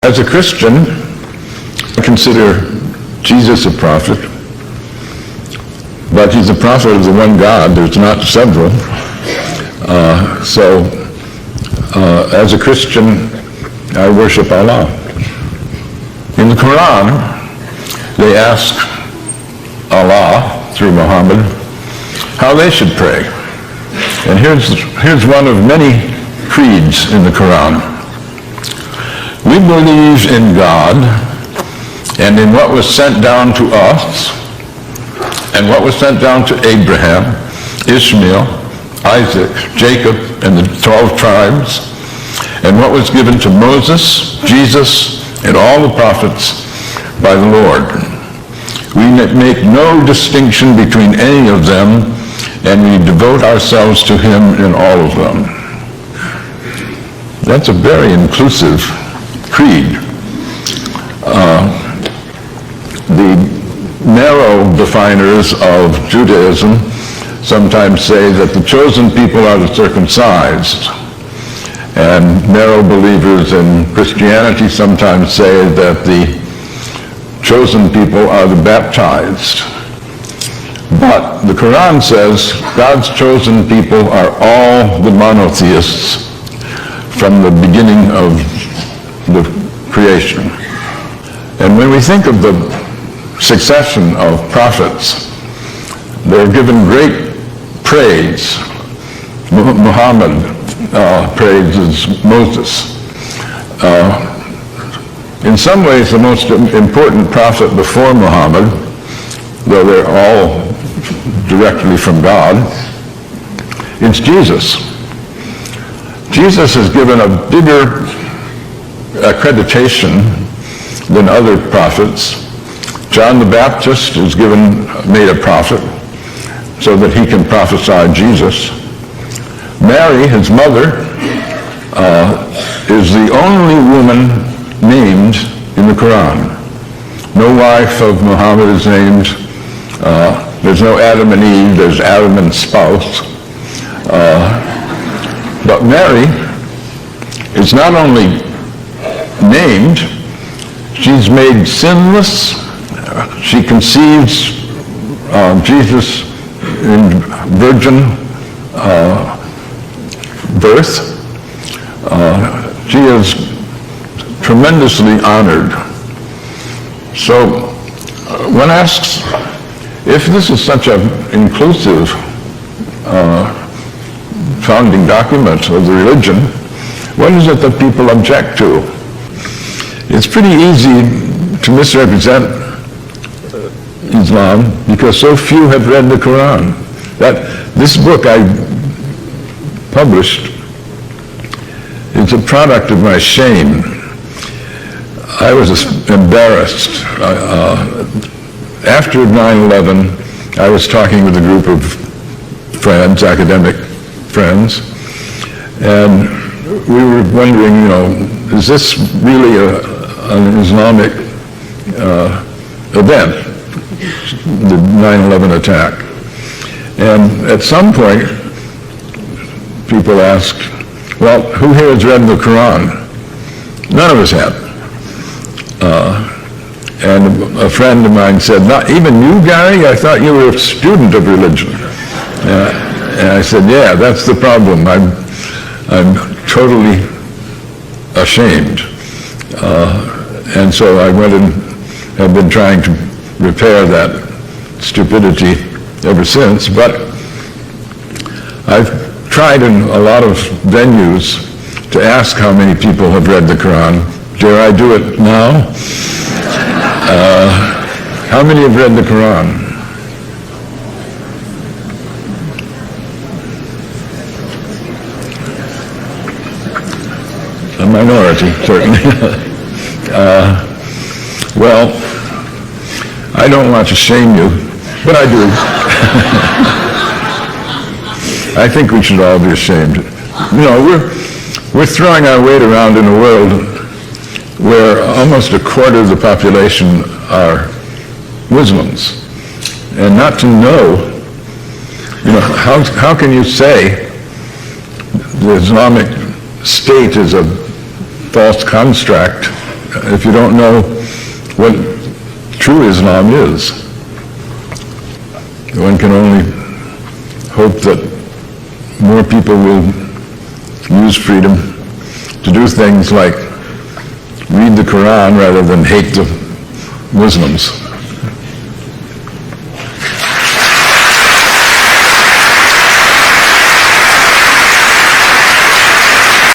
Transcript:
As a Christian, I consider Jesus a prophet, but he's a prophet of the one God. There's not several. As a Christian, I worship Allah. In the Quran, they ask Allah, through Muhammad, how they should pray. And here's one of many creeds in the Quran. We believe in God and in what was sent down to us and what was sent down to Abraham, Ishmael, Isaac, Jacob, and the 12 tribes, and what was given to Moses, Jesus, and all the prophets by the Lord. We make no distinction between any of them, and we devote ourselves to him in all of them. That's a very inclusive creed. The narrow definers of Judaism sometimes say that the chosen people are the circumcised, and narrow believers in Christianity sometimes say that the chosen people are the baptized. But the Quran says God's chosen people are all the monotheists from the beginning of the creation. And when we think of the succession of prophets, they're given great praise. Muhammad praises Moses. In some ways, the most important prophet before Muhammad, though they're all directly from God, it's Jesus. Jesus is given a bigger accreditation than other prophets. John the Baptist is made a prophet so that he can prophesy Jesus. Mary, his mother, is the only woman named in the Quran. No wife of Muhammad is named. There's no Adam and Eve. There's Adam and spouse. But Mary is not only named, she's made sinless. She conceives Jesus in virgin birth. She is tremendously honored. So one asks, if this is such an inclusive founding document of the religion, what is it that people object to? It's pretty easy to misrepresent Islam because so few have read the Quran. This book I published is a product of my shame. I was embarrassed. After 9/11, I was talking with a group of friends, academic friends, and we were wondering, is this really an Islamic event, the 9/11 attack? And at some point, people asked, well, who here has read the Quran? None of us had. And a friend of mine said, not even you, Gary? I thought you were a student of religion. And I said, yeah, that's the problem. I'm totally ashamed. And so I went and have been trying to repair that stupidity ever since. But I've tried in a lot of venues to ask how many people have read the Quran. Dare I do it now? How many have read the Quran? A minority, certainly. Well, I don't want to shame you, but I do. I think we should all be ashamed. We're throwing our weight around in a world where almost a quarter of the population are Muslims. And not to know, how can you say the Islamic State is a false construct if you don't know what true Islam is. One can only hope that more people will use freedom to do things like read the Quran rather than hate the Muslims.